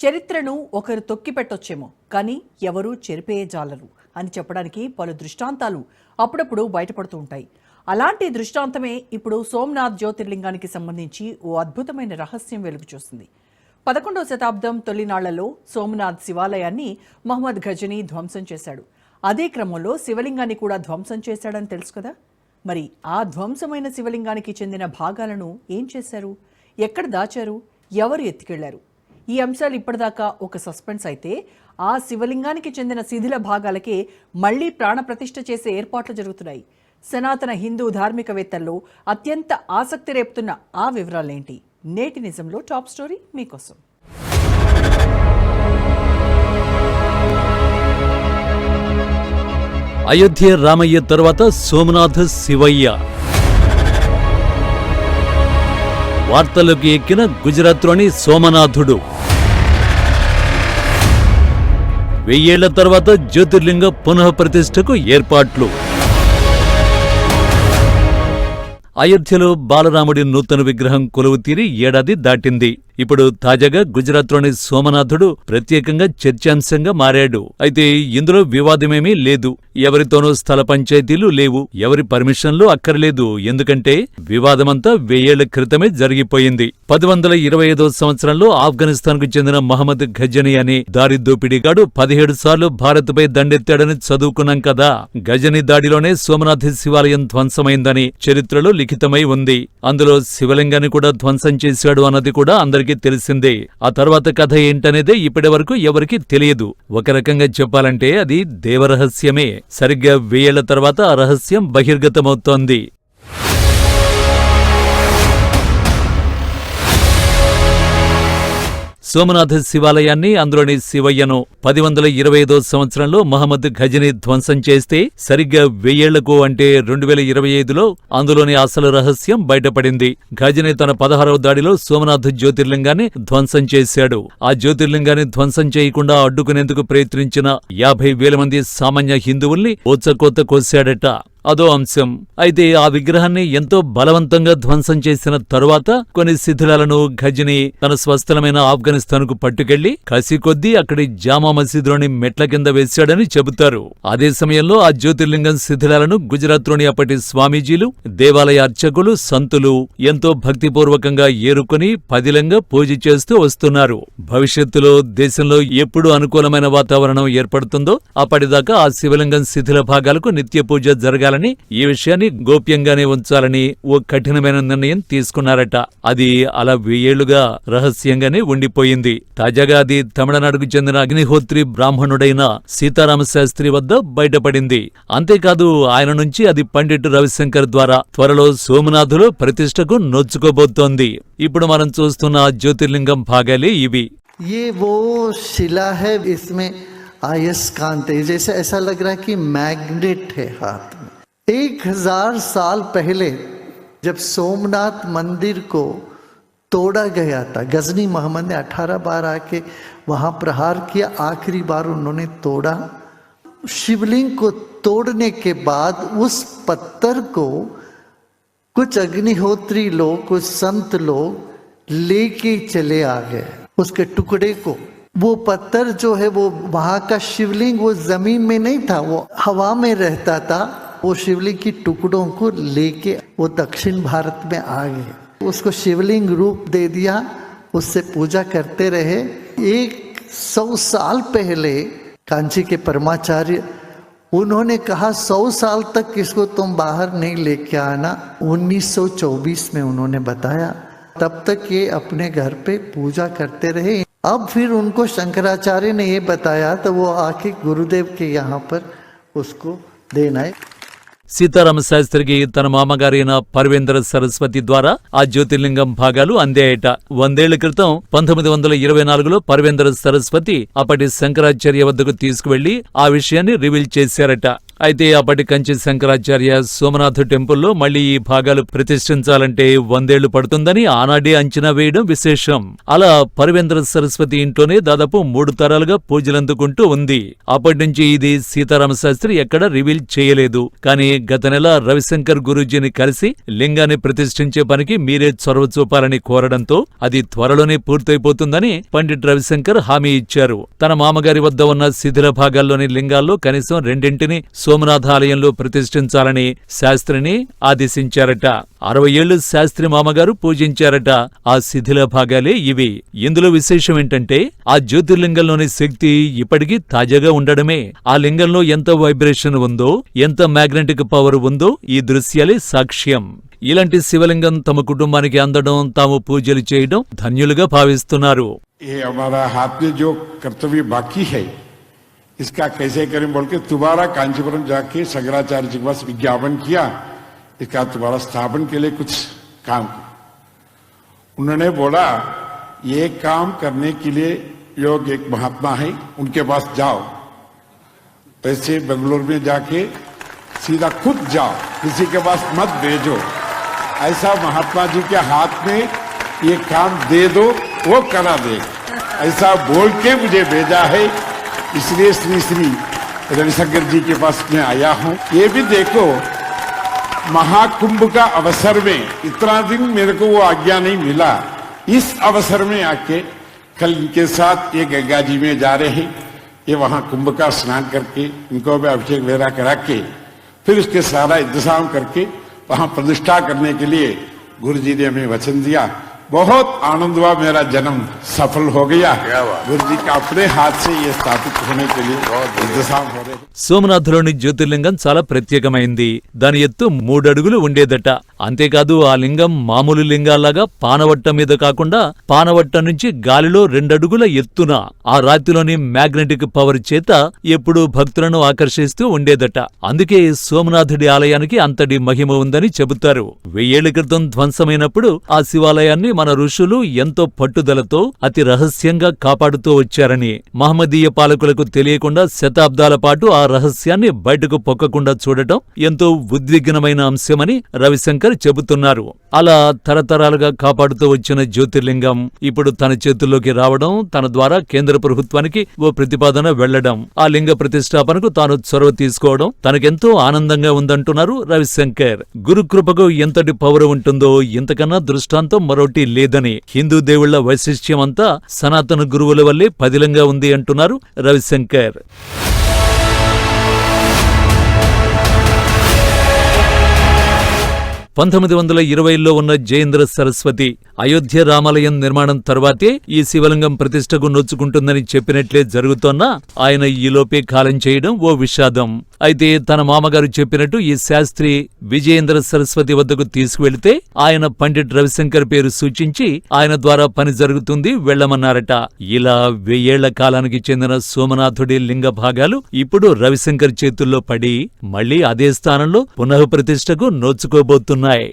చరిత్రను ఒకరు తొక్కిపెట్టొచ్చేమో కానీ ఎవరూ చెరిపేయజాలరు అని చెప్పడానికి పలు దృష్టాంతాలు అప్పుడప్పుడు బయటపడుతూ ఉంటాయి. అలాంటి దృష్టాంతమే ఇప్పుడు సోమనాథ్ జ్యోతిర్లింగానికి సంబంధించి ఓ అద్భుతమైన రహస్యం వెలుగు చూసింది. 11వ శతాబ్దం తొలినాళ్లలో సోమనాథ్ శివాలయాన్ని మహమ్మద్ ఘజనీ ధ్వంసం చేశాడు. అదే క్రమంలో శివలింగాన్ని కూడా ధ్వంసం చేశాడని తెలుసు కదా. మరి ఆ ధ్వంసమైన శివలింగానికి చెందిన భాగాలను ఏం చేశారు, ఎక్కడ దాచారు, ఎవరు ఎత్తుకెళ్లారు? ఈ అంశాలు ఇప్పటిదాకా ఒక సస్పెన్స్ అయితే, ఆ శివలింగానికి చెందిన శిథిల భాగాలకే మళ్లీ ప్రాణప్రతిష్ఠ చేసే ఏర్పాట్లు జరుగుతున్నాయి. సనాతన హిందూ ధార్మికవేత్తల్లో అత్యంత ఆసక్తి రేపుతున్న ఆ వివరాలేంటి? నేటి నిజంలో టాప్ స్టోరీ మీకోసం. అయోధ్య రామయ్య తరువాత సోమనాథ శివయ్య. వార్తల్లోకి ఎక్కిన గుజరాత్లోని సోమనాథుడు. 1000 ఏళ్ల తర్వాత జ్యోతిర్లింగ పునఃప్రతిష్ఠకు ఏర్పాట్లు. అయోధ్యలో బాలరాముడి నూతన విగ్రహం కొలువు తీరి ఏడాది దాటింది. ఇప్పుడు తాజాగా గుజరాత్లోని సోమనాథుడు ప్రత్యేకంగా చర్చాంశంగా మారాడు. అయితే ఇందులో వివాదమేమీ లేదు. ఎవరితోనూ స్థల పంచాయతీలు లేవు, ఎవరి పర్మిషన్లు అక్కర్లేదు. ఎందుకంటే వివాదమంతా 1000 ఏళ్ల క్రితమే జరిగిపోయింది. 1125వ సంవత్సరంలో ఆఫ్ఘనిస్తాన్కు చెందిన మహమ్మద్ ఘజనీ అనే దారి దోపిడీగాడు 17 సార్లు భారత్పై దండెత్తాడని చదువుకున్నాం కదా. ఘజనీ దాడిలోనే సోమనాథ శివాలయం ధ్వంసమైందని చరిత్రలో లిఖితమై ఉంది. అందులో శివలింగాన్ని కూడా ధ్వంసం చేశాడు అన్నది కూడా అందరికీ తెలిసిందే. ఆ తర్వాత కథ ఏంటనేదే ఇప్పటి వరకు ఎవరికీ తెలియదు. ఒక రకంగా చెప్పాలంటే అది దేవరహస్యమే. సరిగ్గా 1000 ఏళ్ల తర్వాత ఆ రహస్యం బహిర్గతమవుతోంది. సోమనాథ శివాలయాన్ని, అందులోని శివయ్యను 1125వ సంవత్సరంలో మహమ్మద్ ఘజనీ ధ్వంసం చేస్తే సరిగ్గా 1000 ఏళ్లకు అంటే 2025లో అందులోని అసలు రహస్యం బయటపడింది. ఘజనీ తన 16వ దాడిలో సోమనాథ్ జ్యోతిర్లింగాన్ని ధ్వంసం చేశాడు. ఆ జ్యోతిర్లింగాన్ని ధ్వంసం చేయకుండా అడ్డుకునేందుకు ప్రయత్నించిన 50,000 మంది సామాన్య హిందువుల్ని ఓచకోత కోశాడట. అదో అంశం. అయితే ఆ విగ్రహాన్ని ఎంతో బలవంతంగా ధ్వంసం చేసిన తరువాత కొన్ని శిథిలాలను ఘజనీ తన స్వస్థలమైన ఆఫ్ఘనిస్తాన్కు పట్టుకెళ్లి కసి కొద్దీ అక్కడి జామా మసీదులోని మెట్ల కింద వేశాడని చెబుతారు. అదే సమయంలో ఆ జ్యోతిర్లింగం శిథిలాలను గుజరాత్లోని అప్పటి స్వామీజీలు, దేవాలయ అర్చకులు, సంతులు ఎంతో భక్తిపూర్వకంగా ఏరుకొని పదిలంగా పూజ చేస్తూ వస్తున్నారు. భవిష్యత్తులో దేశంలో ఎప్పుడు అనుకూలమైన వాతావరణం ఏర్పడుతుందో అప్పటిదాకా ఆ శివలింగం శిథిల భాగాలకు నిత్య పూజ జరగాలి. ఈ విషయాన్ని గోప్యంగానే ఉంచాలని ఓ కఠినమైన నిర్ణయం తీసుకున్నారట. అది అలా 1000 ఏళ్లుగా రహస్యంగానే ఉండిపోయింది. తాజాగా అది తమిళనాడుకు చెందిన అగ్నిహోత్రి బ్రాహ్మణుడైన సీతారామశాస్త్రి వద్ద బయటపడింది. అంతేకాదు ఆయన నుంచి అది పండిట్ రవిశంకర్ ద్వారా త్వరలో సోమనాథులో ప్రతిష్టకు నోచుకోబోతోంది. ఇప్పుడు మనం చూస్తున్న జ్యోతిర్లింగం భాగాలే ఇవి. आयस्कांत है, जैसे ऐसा लग रहा है कि मैग्नेट है हाथ में। 1000 साल पहले जब सोमनाथ मंदिर को तोड़ा गया था, गजनी मोहम्मद ने 18 बार आके वहाँ प्रहार किया, आखिरी बार उन्होंने तोड़ा। शिवलिंग को तोड़ने के बाद उस पत्थर को कुछ अग्निहोत्री लोग, कुछ संत लोग लेके चले आ गए उसके टुकड़े को। वो पत्थर जो है वो वहाँ का शिवलिंग वो जमीन में नहीं था, वो हवा में रहता था। वो शिवलिंग की टुकड़ों को लेके वो दक्षिण भारत में आ गए, उसको शिवलिंग रूप दे दिया, उससे पूजा करते रहे। 100 साल पहले कांची के परमाचार्य उन्होंने कहा 100 साल तक इसको तुम बाहर नहीं लेके आना। 1924 में उन्होंने बताया, तब तक ये अपने घर पे पूजा करते रहे। अब फिर उनको शंकराचार्य ने ये बताया तो वो आके गुरुदेव के यहाँ पर उसको देना है। సీతారామశాస్త్రికి తన మామగారైన పర్వేంద్ర సరస్వతి ద్వారా ఆ జ్యోతిర్లింగం భాగాలు అందాయట. 100 ఏళ్ల క్రితం 1924లో పర్వేంద్ర సరస్వతి అప్పటి శంకరాచార్య వద్దకు తీసుకువెళ్లి ఆ విషయాన్ని రివీల్ చేశారట. అయితే అప్పటి కంచి శంకరాచార్య సోమనాథ్ టెంపుల్లో మళ్లీ ఈ భాగాలు ప్రతిష్ఠించాలంటే 100 ఏళ్లు పడుతుందని ఆనాడే అంచనా వేయడం విశేషం. అలా పరివేంద్ర సరస్వతి ఇంట్లోనే దాదాపు 3 తరాలుగా పూజలందుకుంటూ ఉంది. అప్పటి నుంచి ఇది సీతారామ శాస్త్రి ఎక్కడ రివీల్ చేయలేదు. కానీ గత నెల రవిశంకర్ గురూజీని కలిసి లింగాన్ని ప్రతిష్ఠించే పనికి మీరే చొరవ చూపాలని కోరడంతో అది త్వరలోనే పూర్తయిపోతుందని పండిట్ రవిశంకర్ హామీ ఇచ్చారు. తన మామగారి వద్ద ఉన్న శిథిల భాగాల్లోని లింగాల్లో కనీసం 2 సోమనాథ ఆలయంలో ప్రతిష్ఠించాలని శాస్త్రిని ఆదేశించారట. 60 ఏళ్లు శాస్త్రి మామగారు పూజించారట ఆ శిథిల భాగాలే ఇవి. ఇందులో విశేషం ఏంటంటే ఆ జ్యోతిర్లింగంలోని శక్తి ఇప్పటికీ తాజాగా ఉండడమే. ఆ లింగంలో ఎంత వైబ్రేషన్ ఉందో, ఎంత మ్యాగ్నెటిక్ పవర్ ఉందో ఈ దృశ్యాలే సాక్ష్యం. ఇలాంటి శివలింగం తమ కుటుంబానికి అందడం, తాము పూజలు చేయడం ధన్యులుగా భావిస్తున్నారు. ये हमारा हाथ में जो कर्तव्य बाकी है इसका कैसे करें बोल के दोबारा कांचीपुरम जाके शंकराचार्य जी के पास विज्ञापन किया, इसका दोबारा स्थापन के लिए कुछ काम किया. उन्होंने बोला ये काम करने के लिए योग एक महात्मा है उनके पास जाओ, वैसे बेंगलुरु में जाके सीधा खुद जाओ, किसी के पास मत भेजो, ऐसा महात्मा जी के हाथ में ये काम दे दो वो करा दे, ऐसा बोल के मुझे भेजा है. इसलिए श्री श्री रविशंकर जी के पास मैं आया हूं. ये भी देखो महाकुंभ का अवसर में इतना दिन मेरे को वो आज्ञा नहीं मिला. इस अवसर में आके कल इनके साथ ये गंगा जी में जा रहे हैं. ये वहां कुंभ का स्नान करके इनको भी अभिषेक वगैरह करा के फिर उसके सारा इंतजाम करके वहां प्रतिष्ठा करने के लिए गुरु जी ने हमें वचन दिया. बहुत आनंद हुआ, मेरा जन्म सफल हो गया. गुरु जी का अपने हाथ से ये स्थापित होने के लिए इंतजाम हो रहे. సోమనాథులోని జ్యోతిర్లింగం చాలా ప్రత్యేకమైంది. దాని ఎత్తు 3 అడుగులు ఉండేదట. అంతేకాదు ఆ లింగం మామూలు లింగాల్లాగా పానవట్ట మీద కాకుండా పానవట్ట నుంచి గాలిలో 2 అడుగుల ఎత్తున ఆ రాతిలోని మ్యాగ్నెటిక్ పవర్ చేత ఎప్పుడూ భక్తులను ఆకర్షిస్తూ ఉండేదట. అందుకే సోమనాథుడి ఆలయానికి అంతటి మహిమ ఉందని చెబుతారు. 1000 ఏళ్ల క్రితం ధ్వంసమైనప్పుడు ఆ శివాలయాన్ని మన ఋషులు ఎంతో పట్టుదలతో అతి రహస్యంగా కాపాడుతూ వచ్చారని, మహమ్మదీయ పాలకులకు తెలియకుండా శతాబ్దాల పాటు ఆ రహస్యాన్ని బయటకు పొక్కకుండా చూడటం ఎంతో ఉద్విగ్నమైన అంశమని రవిశంకర్ చెబుతున్నారు. అలా తరతరాలుగా కాపాడుతూ వచ్చిన జ్యోతిర్లింగం ఇప్పుడు తన చేతుల్లోకి రావడం, తన ద్వారా కేంద్ర ప్రభుత్వానికి ఓ ప్రతిపాదన వెళ్లడం, ఆ లింగ ప్రతిష్టాపనకు తాను చొరవ తీసుకోవడం తనకెంతో ఆనందంగా ఉందంటున్నారు రవిశంకర్. గురుకృపకు ఎంతటి పవర్ ఉంటుందో ఇంతకన్నా దృష్టాంతం మరోటి లేదని, హిందూ దేవుళ్ల వైశిష్ట్యమంతా సనాతన గురువుల వల్లే పదిలంగా ఉంది అంటున్నారు రవిశంకర్. 1920లో ఉన్న జయేంద్ర సరస్వతి అయోధ్య రామాలయం నిర్మాణం తర్వాతే ఈ శివలింగం ప్రతిష్టకు నొచ్చుకుంటుందని చెప్పినట్లే జరుగుతోన్నా ఆయన ఈలోపే కాలం చేయడం ఓ విషాదం. అయితే తన మామగారు చెప్పినట్టు ఈ శాస్త్రి విజయేంద్ర సరస్వతి వద్దకు తీసుకువెళితే ఆయన పండిట్ రవిశంకర్ పేరు సూచించి ఆయన ద్వారా పని జరుగుతుంది వెళ్లమన్నారట. ఇలా 1000 ఏళ్ల కాలానికి చెందిన సోమనాథుడి లింగ భాగాలు ఇప్పుడు రవిశంకర్ చేతుల్లో పడి మళ్లీ అదే స్థానంలో పునఃప్రతిష్టకు నోచుకోబోతున్నాయి.